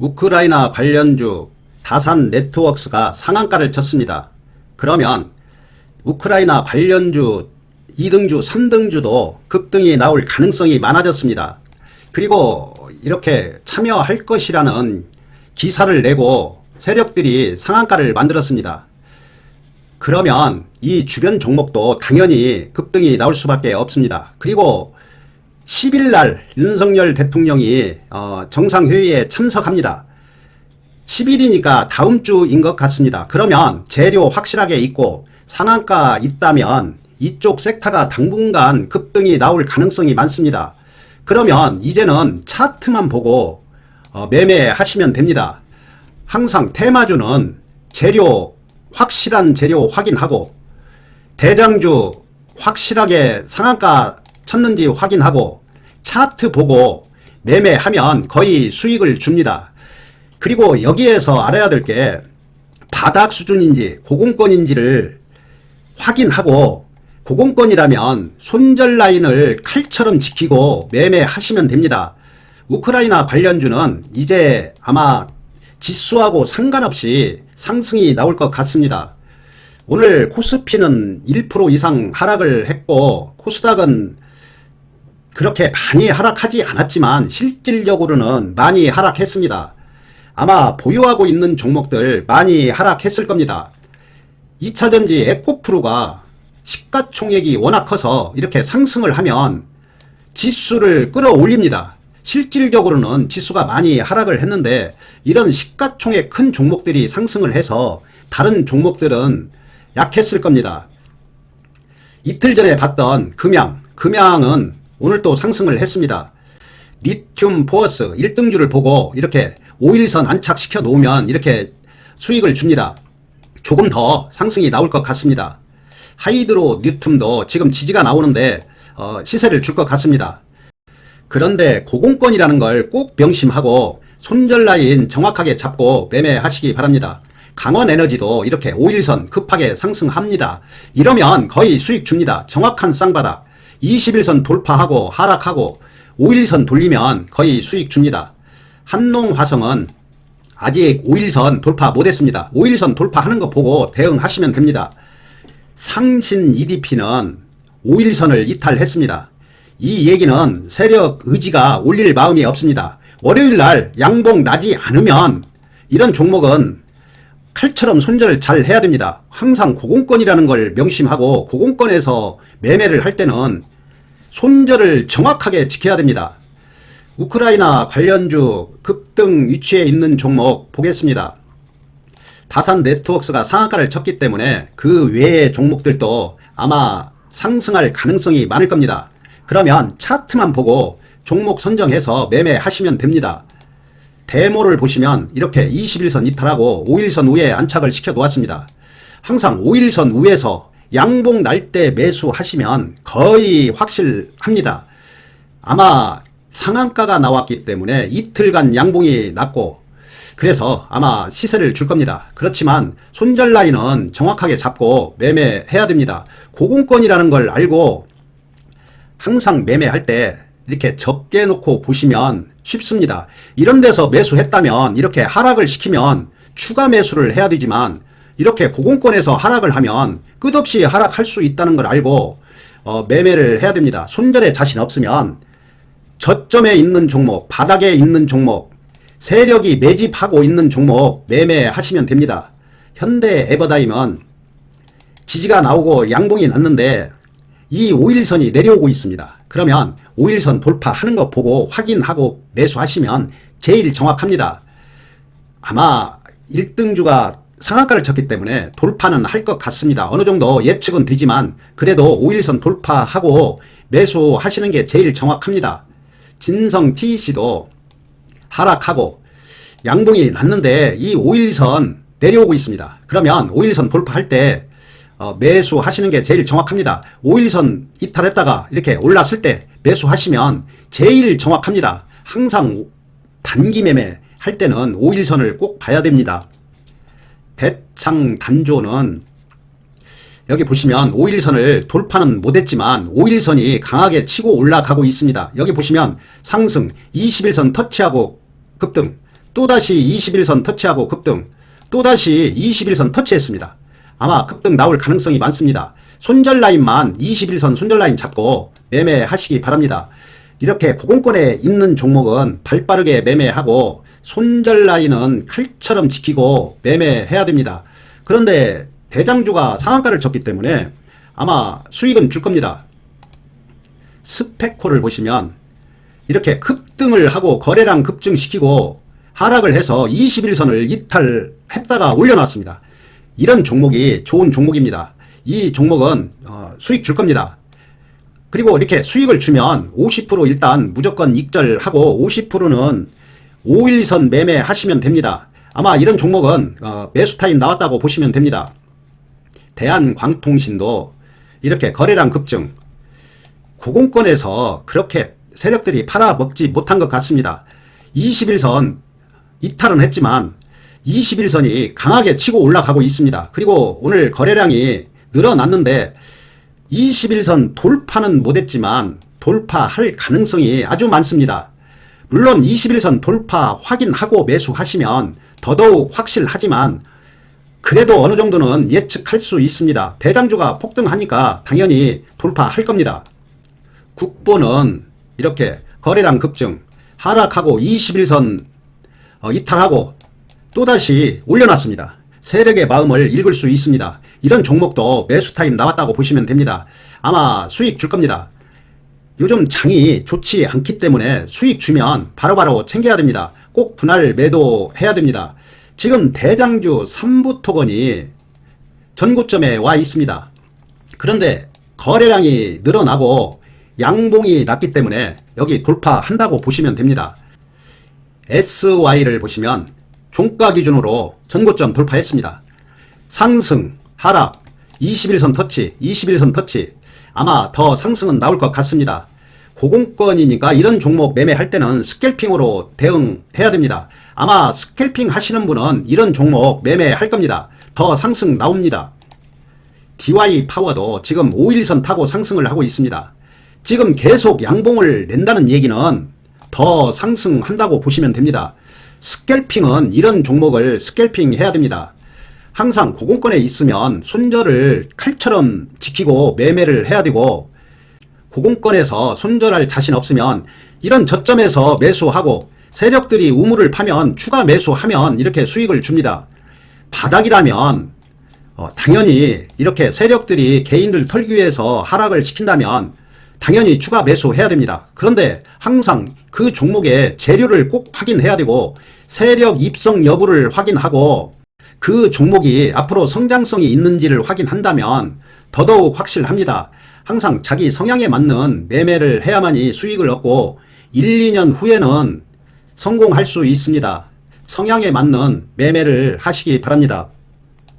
우크라이나 관련주 다산 네트워크스가 상한가를 쳤습니다. 그러면 우크라이나 관련주 2등주, 3등주도 급등이 나올 가능성이 많아졌습니다. 그리고 이렇게 참여할 것이라는 기사를 내고 세력들이 상한가를 만들었습니다. 그러면 이 주변 종목도 당연히 급등이 나올 수밖에 없습니다. 그리고 10일날 윤석열 대통령이 정상회의에 참석합니다. 10일이니까 다음 주인 것 같습니다. 그러면 재료 확실하게 있고 상한가 있다면 이쪽 섹터가 당분간 급등이 나올 가능성이 많습니다. 그러면 이제는 차트만 보고 매매하시면 됩니다. 항상 테마주는 재료 확실한 재료 확인하고 대장주 확실하게 상한가 쳤는지 확인하고 차트 보고 매매하면 거의 수익을 줍니다. 그리고 여기에서 알아야 될 게 바닥 수준인지 고공권인지를 확인하고 고공권이라면 손절 라인을 칼처럼 지키고 매매하시면 됩니다. 우크라이나 관련주는 이제 아마 지수하고 상관없이 상승이 나올 것 같습니다. 오늘 코스피는 1% 이상 하락을 했고 코스닥은 그렇게 많이 하락하지 않았지만 실질적으로는 많이 하락했습니다. 아마 보유하고 있는 종목들 많이 하락했을 겁니다. 2차전지 에코프로가 시가총액이 워낙 커서 이렇게 상승을 하면 지수를 끌어올립니다. 실질적으로는 지수가 많이 하락을 했는데 이런 시가총액 큰 종목들이 상승을 해서 다른 종목들은 약했을 겁니다. 이틀 전에 봤던 금양은 오늘 또 상승을 했습니다. 리튬 포어스 1등주를 보고 이렇게 5일선 안착시켜 놓으면 이렇게 수익을 줍니다. 조금 더 상승이 나올 것 같습니다. 하이드로 리튬도 지금 지지가 나오는데 시세를 줄 것 같습니다. 그런데 고공권이라는 걸 꼭 명심하고 손절 라인 정확하게 잡고 매매하시기 바랍니다. 강원에너지도 이렇게 5일선 급하게 상승합니다. 이러면 거의 수익 줍니다. 정확한 쌍바닥 21선 돌파하고 하락하고 5일선 돌리면 거의 수익 줍니다. 한농화성은 아직 5일선 돌파 못했습니다. 5일선 돌파하는 거 보고 대응하시면 됩니다. 상신 EDP는 5일선을 이탈했습니다. 이 얘기는 세력 의지가 올릴 마음이 없습니다. 월요일날 양봉 나지 않으면 이런 종목은 칼처럼 손절 잘 해야 됩니다. 항상 고공권이라는 걸 명심하고 고공권에서 매매를 할 때는 손절을 정확하게 지켜야 됩니다. 우크라이나 관련주 급등 위치에 있는 종목 보겠습니다. 다산 네트워크스가 상한가를 쳤기 때문에 그 외의 종목들도 아마 상승할 가능성이 많을 겁니다. 그러면 차트만 보고 종목 선정해서 매매하시면 됩니다. 데모를 보시면 이렇게 21선 이탈하고 5일선 위에 안착을 시켜 놓았습니다. 항상 5일선 위에서 양봉 날 때 매수하시면 거의 확실합니다. 아마 상한가가 나왔기 때문에 이틀간 양봉이 났고 그래서 아마 시세를 줄 겁니다. 그렇지만 손절 라인은 정확하게 잡고 매매해야 됩니다. 고공권이라는 걸 알고 항상 매매할 때 이렇게 적게 놓고 보시면 쉽습니다. 이런 데서 매수했다면 이렇게 하락을 시키면 추가 매수를 해야 되지만 이렇게 고공권에서 하락을 하면 끝없이 하락할 수 있다는 걸 알고 매매를 해야 됩니다. 손절에 자신 없으면 저점에 있는 종목, 바닥에 있는 종목, 세력이 매집하고 있는 종목 매매하시면 됩니다. 현대 에버다임은 지지가 나오고 양봉이 났는데 이 5일선이 내려오고 있습니다. 그러면 5일선 돌파하는 거 보고 확인하고 매수하시면 제일 정확합니다. 아마 1등주가 상한가를 쳤기 때문에 돌파는 할 것 같습니다. 어느 정도 예측은 되지만 그래도 5일선 돌파하고 매수하시는 게 제일 정확합니다. 진성 TEC도 하락하고 양봉이 났는데 이 5일선 내려오고 있습니다. 그러면 5일선 돌파할 때 매수하시는 게 제일 정확합니다. 5일선 이탈했다가 이렇게 올랐을 때 매수하시면 제일 정확합니다. 항상 단기 매매 할 때는 5일선을 꼭 봐야 됩니다. 대창 단조는 여기 보시면 5일선을 돌파는 못했지만 5일선이 강하게 치고 올라가고 있습니다. 여기 보시면 상승 21선 터치하고 급등 또다시 21선 터치하고 급등, 또다시 21선 터치했습니다. 아마 급등 나올 가능성이 많습니다. 손절라인만 21선 손절라인 잡고 매매하시기 바랍니다. 이렇게 고공권에 있는 종목은 발빠르게 매매하고 손절라인은 칼처럼 지키고 매매해야 됩니다. 그런데 대장주가 상한가를 쳤기 때문에 아마 수익은 줄 겁니다. 스펙코를 보시면 이렇게 급등을 하고 거래량 급증시키고 하락을 해서 21선을 이탈했다가 올려놨습니다. 이런 종목이 좋은 종목입니다. 이 종목은 수익 줄 겁니다. 그리고 이렇게 수익을 주면 50% 일단 무조건 익절하고 50%는 5일선 매매하시면 됩니다. 아마 이런 종목은 매수 타임 나왔다고 보시면 됩니다. 대한광통신도 이렇게 거래량 급증, 고공권에서 그렇게 세력들이 팔아먹지 못한 것 같습니다. 21선 이탈은 했지만 21선이 강하게 치고 올라가고 있습니다. 그리고 오늘 거래량이 늘어났는데 21선 돌파는 못했지만 돌파할 가능성이 아주 많습니다. 물론 21선 돌파 확인하고 매수하시면 더더욱 확실하지만 그래도 어느 정도는 예측할 수 있습니다. 대장주가 폭등하니까 당연히 돌파할 겁니다. 국보는 이렇게 거래량 급증, 하락하고 21선 이탈하고 또다시 올려놨습니다. 세력의 마음을 읽을 수 있습니다. 이런 종목도 매수 타임 나왔다고 보시면 됩니다. 아마 수익 줄 겁니다. 요즘 장이 좋지 않기 때문에 수익 주면 바로바로 챙겨야 됩니다. 꼭 분할 매도해야 됩니다. 지금 대장주 3부토건이 전고점에 와 있습니다. 그런데 거래량이 늘어나고 양봉이 났기 때문에 여기 돌파한다고 보시면 됩니다. SY를 보시면 종가 기준으로 전고점 돌파했습니다. 상승, 하락, 21선 터치, 21선 터치, 아마 더 상승은 나올 것 같습니다. 고공권이니까 이런 종목 매매할 때는 스캘핑으로 대응해야 됩니다. 아마 스캘핑 하시는 분은 이런 종목 매매할 겁니다. 더 상승 나옵니다. DY 파워도 지금 5일선 타고 상승을 하고 있습니다. 지금 계속 양봉을 낸다는 얘기는 더 상승한다고 보시면 됩니다. 스캘핑은 이런 종목을 스캘핑 해야 됩니다. 항상 고공권에 있으면 손절을 칼처럼 지키고 매매를 해야 되고, 고공권에서 손절할 자신 없으면 이런 저점에서 매수하고 세력들이 우물을 파면 추가 매수하면 이렇게 수익을 줍니다. 바닥이라면 당연히 이렇게 세력들이 개인들 털기 위해서 하락을 시킨다면 당연히 추가 매수해야 됩니다. 그런데 항상 그 종목의 재료를 꼭 확인해야 되고 세력 입성 여부를 확인하고 그 종목이 앞으로 성장성이 있는지를 확인한다면 더더욱 확실합니다. 항상 자기 성향에 맞는 매매를 해야만이 수익을 얻고 1, 2년 후에는 성공할 수 있습니다. 성향에 맞는 매매를 하시기 바랍니다.